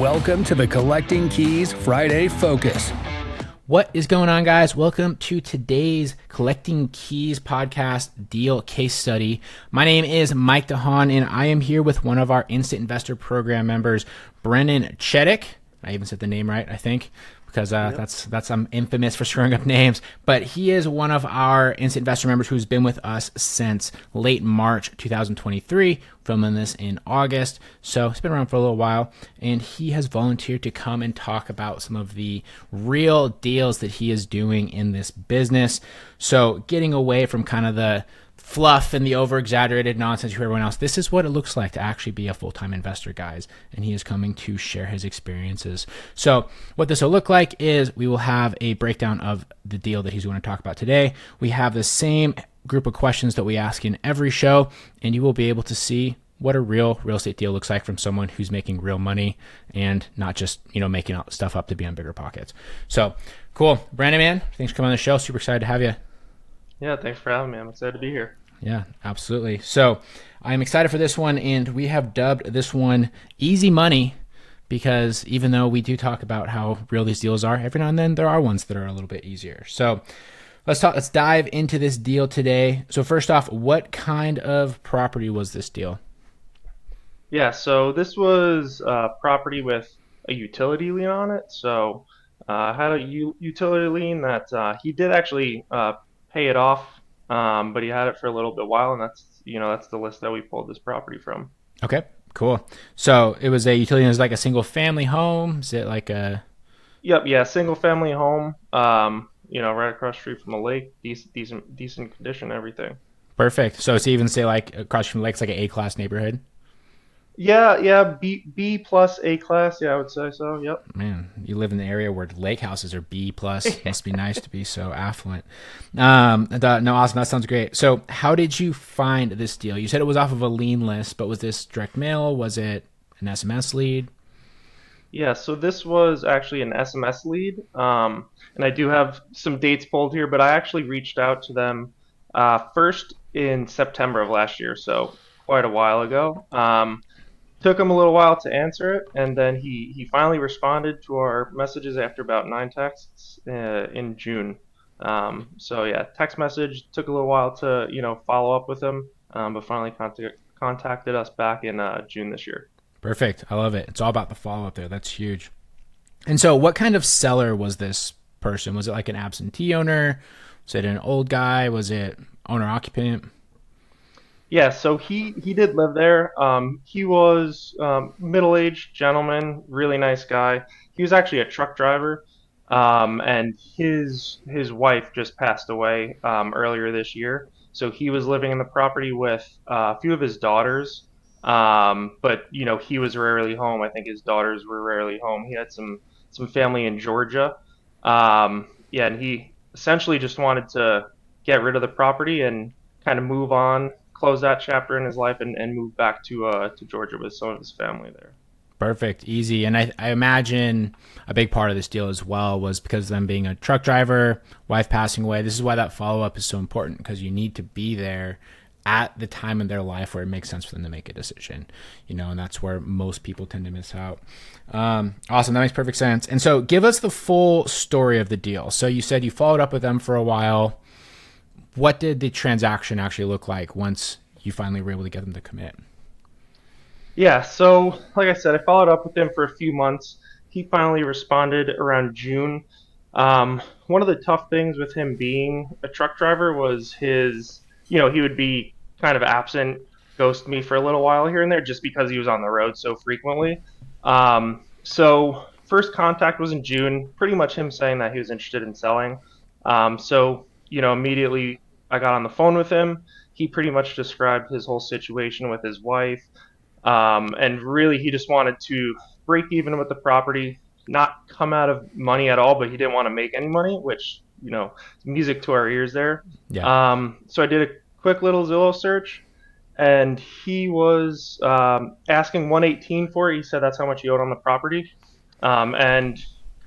Welcome to the Collecting Keys Friday Focus. What is going on, guys? Welcome to today's Collecting Keys podcast deal case study. My name is Mike DeHaan, and I am here with one of our Instant Investor Program members, Brenden Chetuck. I even said the name right, I think, because that's I'm infamous for screwing up names. But he is one of our Instant Investor members who's been with us since late March 2023, filming this in August. So he's been around for a little while, and he has volunteered to come and talk about some of the real deals that he is doing in this business. So getting away from kind of the fluff and the over-exaggerated nonsense you hear everyone else. This is what it looks like to actually be a full-time investor, guys, and he is coming to share his experiences. So what this will look like is we will have a breakdown of the deal that he's going to talk about today. We have the same group of questions that we ask in every show, and you will be able to see what a real estate deal looks like from someone who's making real money and not just, making stuff up to be on bigger pockets. So cool. Brenden, man, thanks for coming on the show. Super excited to have you. Yeah, thanks for having me. I'm excited to be here. Yeah, absolutely. So I'm excited for this one, and we have dubbed this one Easy Money because even though we do talk about how real these deals are, every now and then there are ones that are a little bit easier. So let's dive into this deal today. So first off, what kind of property was this deal? Yeah, so this was property with a utility lien on it. So I had a utility lien that he did actually pay it off, but he had it for a little bit while, and that's the list that we pulled this property from. Okay, cool. So it was a utility, it was like a single family home. Is it like a? Yep, yeah, single family home. Right across the street from a lake, decent condition, everything. Perfect. So to even say like across from the lake, it's like an A-class neighborhood. Yeah, B plus A class. Yeah, I would say so. Yep. Man, you live in the area where lake houses are B plus. Must be nice to be so affluent. No, awesome. That sounds great. So, how did you find this deal? You said it was off of a lien list, but was this direct mail? Was it an SMS lead? Yeah, so this was actually an SMS lead, and I do have some dates pulled here, but I actually reached out to them first in September of last year, so quite a while ago. Took him a little while to answer it, and then he finally responded to our messages after about 9 texts in June. So yeah, text message took a little while to follow up with him, but finally contacted us back in June this year. Perfect. I love it. It's all about the follow up there. That's huge. And so, what kind of seller was this person? Was it like an absentee owner? Was it an old guy? Was it owner occupant? Yeah, so he did live there. He was middle-aged gentleman, really nice guy. He was actually a truck driver, and his wife just passed away earlier this year. So he was living in the property with a few of his daughters, but he was rarely home. I think his daughters were rarely home. He had some family in Georgia, and he essentially just wanted to get rid of the property and kind of move on, close that chapter in his life, and move back to Georgia with some of his family there. Perfect. Easy. And I imagine a big part of this deal as well was because of them being a truck driver, wife passing away. This is why that follow-up is so important, because you need to be there at the time in their life where it makes sense for them to make a decision, and that's where most people tend to miss out. Awesome. That makes perfect sense. And so give us the full story of the deal. So you said you followed up with them for a while. What did the transaction actually look like once you finally were able to get them to commit? Yeah, so like I said, I followed up with him for a few months. He finally responded around June. One of the tough things with him being a truck driver was his, he would be kind of absent, ghost me for a little while here and there just because he was on the road so frequently. So first contact was in June, pretty much him saying that he was interested in selling. So immediately I got on the phone with him. He pretty much described his whole situation with his wife. And really he just wanted to break even with the property, not come out of money at all, but he didn't want to make any money, which, music to our ears there. Yeah. So I did a quick little Zillow search, and he was asking 118 for it. He said that's how much he owed on the property. And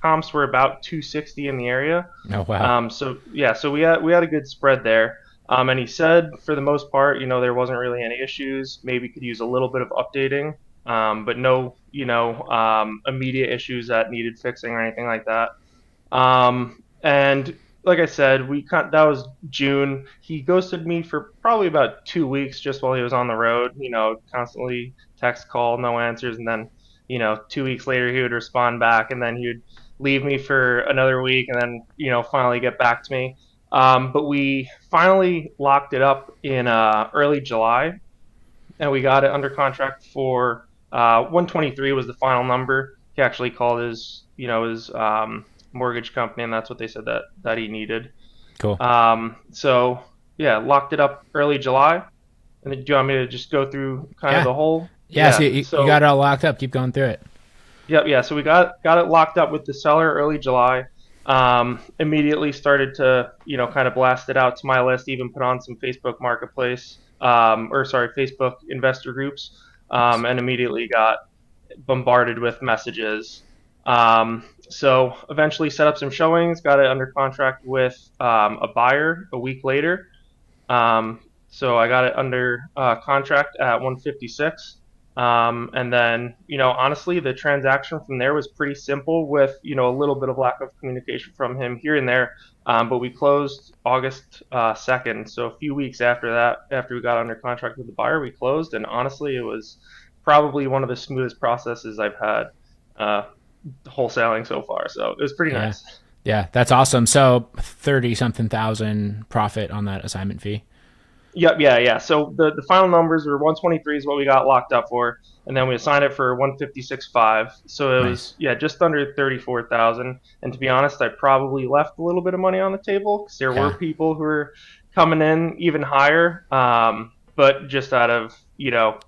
comps were about 260 in the area. Oh, wow. So we had a good spread there. And he said for the most part, there wasn't really any issues. Maybe could use a little bit of updating. but no, immediate issues that needed fixing or anything like that. And like I said, that was June. He ghosted me for probably about 2 weeks just while he was on the road. Constantly text, call, no answers, and then 2 weeks later he would respond back, and then he would leave me for another week, and then finally get back to me. But we finally locked it up in early July, and we got it under contract for 123 was the final number. He actually called his mortgage company, and that's what they said that he needed. Cool. So yeah, locked it up early July. And then, do you want me to just go through kind of the whole? Yeah. So you got it all locked up. Keep going through it. Yep. Yeah. So we got it locked up with the seller early July. Immediately started to kind of blast it out to my list. Even put on some Facebook Marketplace, Facebook investor groups, and immediately got bombarded with messages. So eventually set up some showings, got it under contract with a buyer a week later. So I got it under contract at 156. And then, honestly, the transaction from there was pretty simple with, a little bit of lack of communication from him here and there. But we closed August 2nd. So a few weeks after that, after we got under contract with the buyer, we closed. And honestly, it was probably one of the smoothest processes I've had wholesaling so far. So it was pretty nice. Yeah, that's awesome. So 30 something thousand profit on that assignment fee. Yep, yeah. So the final numbers were 123 is what we got locked up for, and then we assigned it for 156.5. So it was just under 34,000. And to be honest, I probably left a little bit of money on the table because there were people who were coming in even higher, but just out of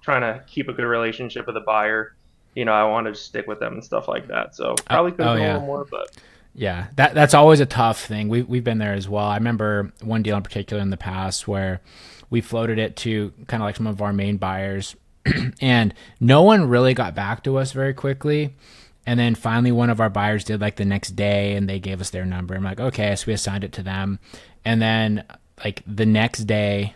trying to keep a good relationship with the buyer, I wanted to stick with them and stuff like that. So probably could have been a little more, but. Yeah, that's always a tough thing. We've been there as well. I remember one deal in particular in the past where we floated it to kind of like some of our main buyers, and no one really got back to us very quickly. And then finally one of our buyers did like the next day, and they gave us their number. I'm like, okay, so we assigned it to them. And then like the next day,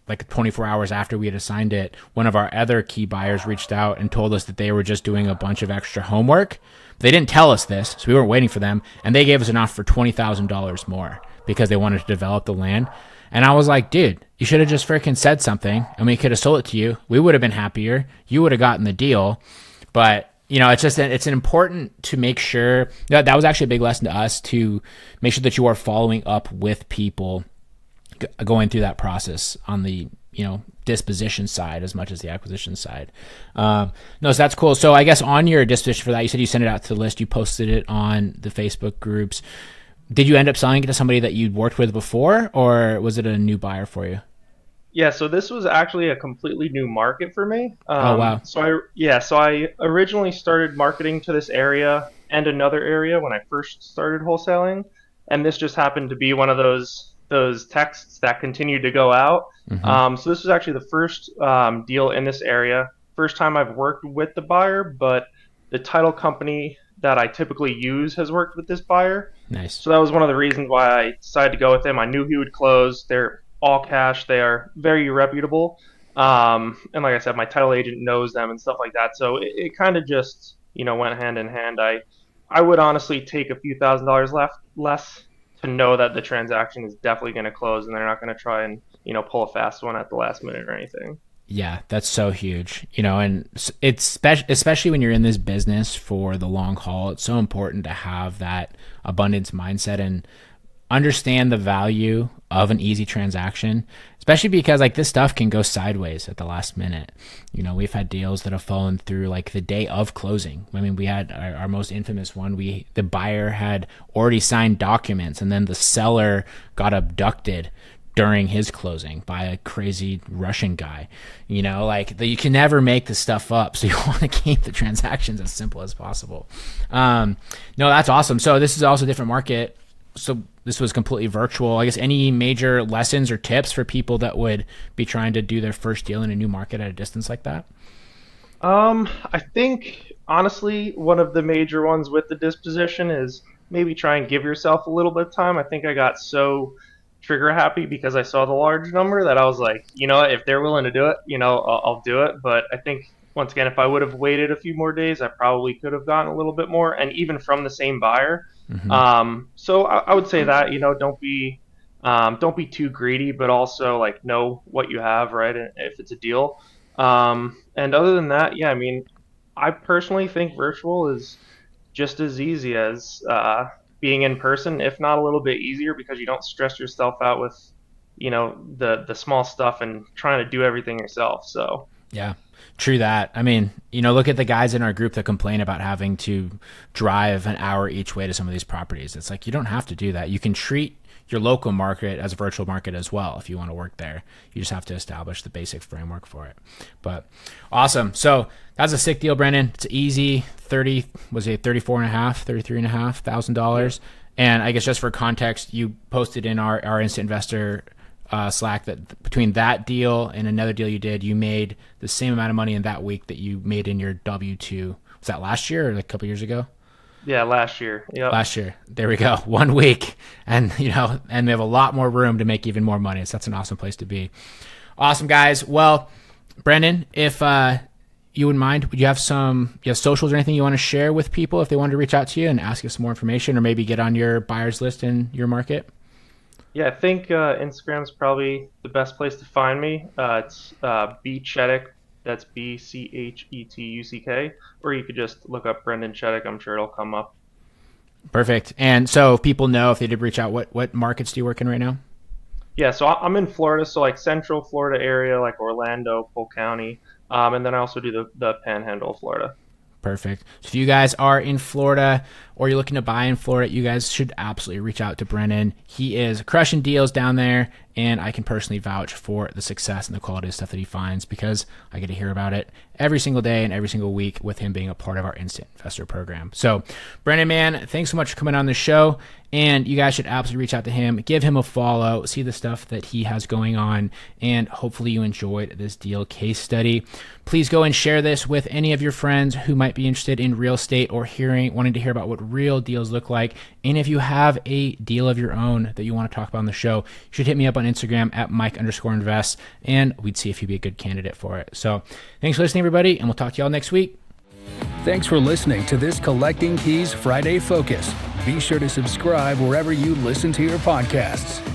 like 24 hours after we had assigned it, one of our other key buyers reached out and told us that they were just doing a bunch of extra homework. They didn't tell us this, so we weren't waiting for them, and they gave us an offer for $20,000 more because they wanted to develop the land. And I was like, dude, you should have just freaking said something, and we could have sold it to you. We would have been happier. You would have gotten the deal. But it's important to make sure that was actually a big lesson to us, to make sure that you are following up with people going through that process on the disposition side as much as the acquisition side. So that's cool. So I guess on your disposition for that, you said you sent it out to the list, you posted it on the Facebook groups. Did you end up selling it to somebody that you'd worked with before, or was it a new buyer for you? Yeah, so this was actually a completely new market for me. Oh, wow. So I originally started marketing to this area and another area when I first started wholesaling, and this just happened to be one of those texts that continued to go out. Mm-hmm. So this was actually the first deal in this area. First time I've worked with the buyer, but the title company that I typically use has worked with this buyer. Nice. So that was one of the reasons why I decided to go with him. I knew he would close. They're all cash. They are very reputable. And like I said, my title agent knows them and stuff like that. So it kind of just, went hand in hand. I would honestly take a few $1,000s less to know that the transaction is definitely going to close and they're not going to try and, pull a fast one at the last minute or anything. Yeah, that's so huge, and it's especially when you're in this business for the long haul, it's so important to have that abundance mindset and understand the value of an easy transaction, especially because like this stuff can go sideways at the last minute. We've had deals that have fallen through like the day of closing. I mean, we had our most infamous one. The buyer had already signed documents, and then the seller got abducted during his closing by a crazy Russian guy. You can never make this stuff up. So you want to keep the transactions as simple as possible. No, that's awesome. So this is also a different market. So this was completely virtual. I guess any major lessons or tips for people that would be trying to do their first deal in a new market at a distance like that? I think honestly, one of the major ones with the disposition is maybe try and give yourself a little bit of time. I think I got so trigger happy because I saw the large number that I was like, if they're willing to do it, I'll do it. But I think once again, if I would have waited a few more days, I probably could have gotten a little bit more, and even from the same buyer. So I would say that, don't be too greedy, but also like know what you have, right? And if it's a deal. And other than that, yeah, I mean, I personally think virtual is just as easy as being in person, if not a little bit easier, because you don't stress yourself out with, the small stuff and trying to do everything yourself. So Yeah, true that. I mean, look at the guys in our group that complain about having to drive an hour each way to some of these properties. It's like, you don't have to do that. You can treat your local market as a virtual market as well if you want to work there. You just have to establish the basic framework for it. But awesome. So that's a sick deal, Brenden. It's easy. 33.5 thousand dollars. And I guess just for context, you posted in our instant investor Slack that between that deal and another deal you did, you made the same amount of money in that week that you made in your W-2. Was that last year or like a couple years ago? yeah, last year. Yep. Last year. There we go. 1 week. And, and we have a lot more room to make even more money. So that's an awesome place to be. Awesome, guys. Well, Brenden, if you wouldn't mind, would you have socials or anything you want to share with people if they wanted to reach out to you and ask you some more information or maybe get on your buyers list in your market? Yeah, I think Instagram's probably the best place to find me. It's B Chetuck. That's BCHETUCK. Or you could just look up Brenden Chetuck. I'm sure it'll come up. Perfect. And so if people know, if they did reach out, what markets do you work in right now? Yeah, so I'm in Florida, so like Central Florida area, like Orlando, Polk County, and then I also do the Panhandle of Florida. Perfect. So if you guys are in Florida or you're looking to buy in Florida, you guys should absolutely reach out to Brenden. He is crushing deals down there, and I can personally vouch for the success and the quality of stuff that he finds because I get to hear about it every single day and every single week with him being a part of our Instant Investor program. So, Brenden, man, thanks so much for coming on the show, and you guys should absolutely reach out to him, give him a follow, see the stuff that he has going on, and hopefully you enjoyed this deal case study. Please go and share this with any of your friends who might be interested in real estate or wanting to hear about what real deals look like. And if you have a deal of your own that you want to talk about on the show, you should hit me up on Instagram at Mike_invest, and we'd see if you'd be a good candidate for it. So thanks for listening, everybody, and we'll talk to y'all next week. Thanks for listening to this Collecting Keys Friday Focus. Be sure to subscribe wherever you listen to your podcasts.